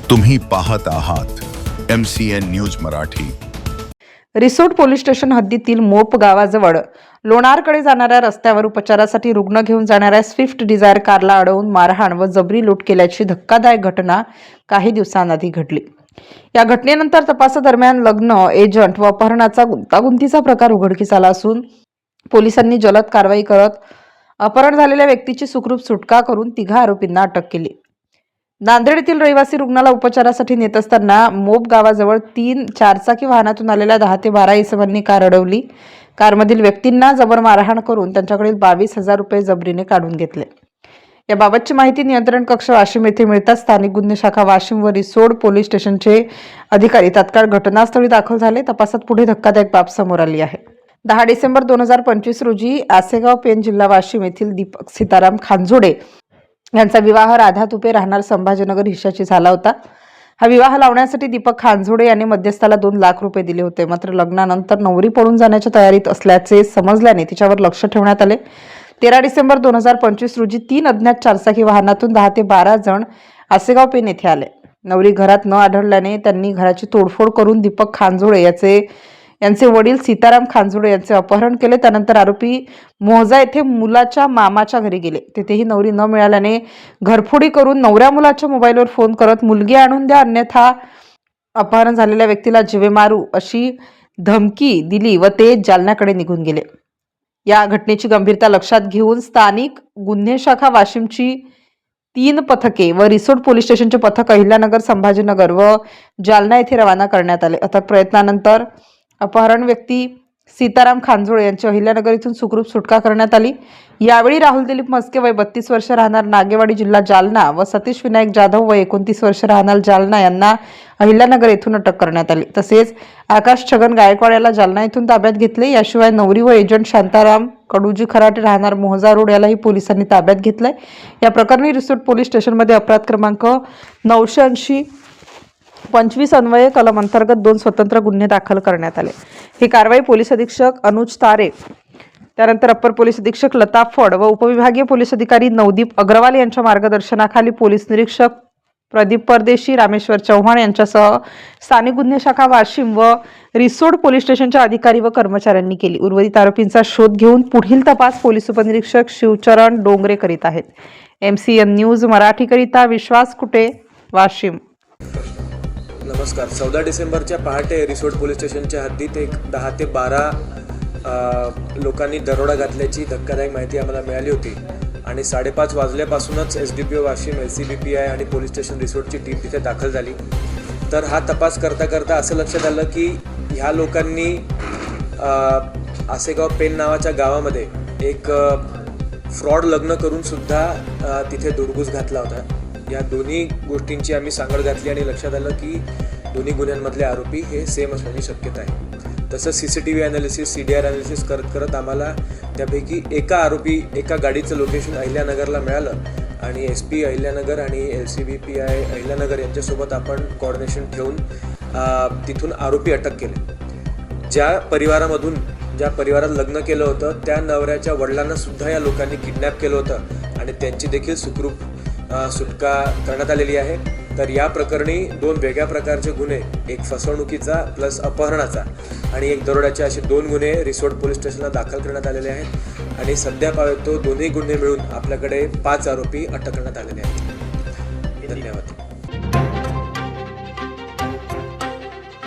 तुम्ही पाहत आहात MCN news Marathi. Risod police station हद्दीतील मोप गावाजवळ लोणारकडे जाणाऱ्या रस्त्यावर उपचारासाठी रुग्ण घेऊन जाणाऱ्या स्विफ्ट डिझायर कारला अडवून मारहाण व जबरी लूट केल्याची धक्कादायक घटना काही दिवसांआधी घडली। या घटनेनंतर तपासादरम्यान लग्न एजंट व अपहरणाचा गुंतागुंतीचा प्रकार उघडकीस आला असून पोलिसांनी जलद कारवाई करत अपहरण झालेल्या व्यक्तीची सुखरूप सुटका करून तिघा आरोपींना अटक केली। नांदेड येथील रहिवासी रुग्णाला उपचारासाठी नेत असताना मोप गावाजवळ 3 चारचाकी वाहनातून आलेल्या 10 ते 12 इसमांनी कार अडवली। कारमधील व्यक्तींना जबर मारहाण करून त्यांच्याकडील 22,000 रुपये जबरीने काढून घेतले। याबाबतची माहिती नियंत्रण कक्ष वाशिम येथे मिळताच स्थानिक गुन्हे शाखा वाशिम व रिसोड पोलीस स्टेशनचे अधिकारी तात्काळ घटनास्थळी दाखल झाले। तपासात पुढे धक्कादायक बाब समोर आली आहे। 10 डिसेंबर 2025 रोजी आसेगाव पेन जिल्हा वाशिम येथील दीपक सीताराम खांजोडे यांचा विवाह राधा तुपे राहणार संभाजीनगर हिशाची झाला होता। हा विवाह लावण्यासाठी दीपक खांजोडे यांनी मध्यस्थाला 2 लाख रुपये दिले होते। मात्र लग्नानंतर नवरी पळून जाण्याच्या तयारीत असल्याचे समजल्याने तिच्यावर लक्ष ठेवण्यात आले। 13 डिसेंबर 2025 रोजी 3 अज्ञात चारचाकी वाहनातून 10 ते 12 जण आसेगाव पेन येथे आले। नवरी घरात न आढळल्याने त्यांनी घराची तोडफोड करून दीपक खांजोडे यांचे वडील सीताराम खांजोडे यांचे अपहरण केले। त्यानंतर आरोपी मोहजा येथे मुलाच्या मामाच्या घरी गेले। तेथेही नवरी न मिळाल्याने घरफोडी करून नवऱ्या मुलाच्या मोबाईलवर फोन करत मुलगी आणून द्या अन्यथा अपहरण झालेल्या व्यक्तीला जीवे मारू अशी धमकी दिली व ते जालन्याकडे निघून गेले। या घटनेची गंभीरता लक्षात घेऊन स्थानिक गुन्हे शाखा वाशिमची 3 पथके व रिसोड पोलीस स्टेशनचे पथक अहिल्यानगर संभाजीनगर व जालना येथे रवाना करण्यात आले। अथक प्रयत्नानंतर अपहरण व्यक्ती सीताराम खांजोडे यांची अहिल्यानगर येथून सुखरूप सुटका करण्यात आली। यावेळी राहुल दिलीप मस्के वय 32 वर्ष राहणार नागेवाडी जिल्हा जालना व सतीश विनायक जाधव वय 29 वर्ष राहणार जालना यांना अहिल्यानगर येथून अटक करण्यात आली। तसेच आकाश छगन गायकवाड याला जालना येथून ताब्यात घेतले। याशिवाय नवरी व एजंट शांताराम कडूजी खराटे राहणार मोहजा रोड यालाही पोलिसांनी ताब्यात घेतले। या प्रकरणी रिसोड पोलीस स्टेशनमध्ये अपराध क्रमांक 980/25 अन्वये कलम अंतर्गत 2 स्वतंत्र गुन्हे दाखल करण्यात आले। ही कारवाई पोलीस अधीक्षक अनुज तारे, त्यानंतर अप्पर पोलीस अधीक्षक लता फड व उपविभागीय पोलीस अधिकारी नवदीप अग्रवाल यांच्या मार्गदर्शनाखाली पोलीस निरीक्षक प्रदीप परदेशी, रामेश्वर चव्हाण यांच्यासह स्थानिक गुन्हे शाखा वाशिम व रिसोड पोलीस स्टेशनच्या अधिकारी व कर्मचाऱ्यांनी केली। उर्वरित आरोपींचा शोध घेऊन पुढील तपास पोलीस उपनिरीक्षक शिवचरण डोंगरे करीत आहेत। MCN न्यूज मराठी करिता विश्वास कुटे, वाशिम। नमस्कार। 14 डिसेंबरच्या पहाटे रिसोड पोलीस स्टेशनच्या हद्दीत एक 10 ते 12 लोकांनी दरोडा घातल्याची धक्कादायक माहिती आम्हाला मिळाली होती आणि 5:30 वाजल्यापासूनच SDPO वाशिम, LCBPI आणि पोलीस स्टेशन रिसोडची टीम तिथे दाखल झाली। तर हा तपास करता करता असं लक्षात आलं की ह्या लोकांनी आसेगाव पेन नावाच्या गावामध्ये एक फ्रॉड लग्न करून सुद्धा तिथे दुडगूस घातला होता। या दोन्ही गोष्टींची आम्ही सांगड घातली आणि लक्षात आलं की दोन्ही गुन्ह्यांमधले आरोपी हे सेम असण्याची शक्यता आहे। तसंच CCTV ॲनालिसिस, CDR ॲनालिसिस करत करत आम्हाला त्यापैकी एका गाडीचं लोकेशन अहिल्यानगरला मिळालं आणि SP अहिल्यानगर आणि LCBPI अहिल्यानगर यांच्यासोबत आपण कोऑर्डिनेशन ठेवून तिथून आरोपी अटक केले। ज्या परिवारात लग्न केलं होतं त्या नवऱ्याच्या वडिलांना सुद्धा या लोकांनी किडनॅप केलं होतं आणि त्यांची देखील सुखरूप सुटका करण्यात आलेली आहे। तर या प्रकरणी 2 वेगळ्या प्रकारचे गुन्हे, एक फसवणुकीचा प्लस अपहरणाचा आणि एक दरोड्याचे, असे 2 गुन्हे रिसोड पोलीस स्टेशनला दाखल करण्यात आलेले आहेत आणि सध्या पाहतो दोन्ही गुन्हे मिळून आपल्याकडे 5 आरोपी अटक करण्यात आलेले आहेत। धन्यवाद।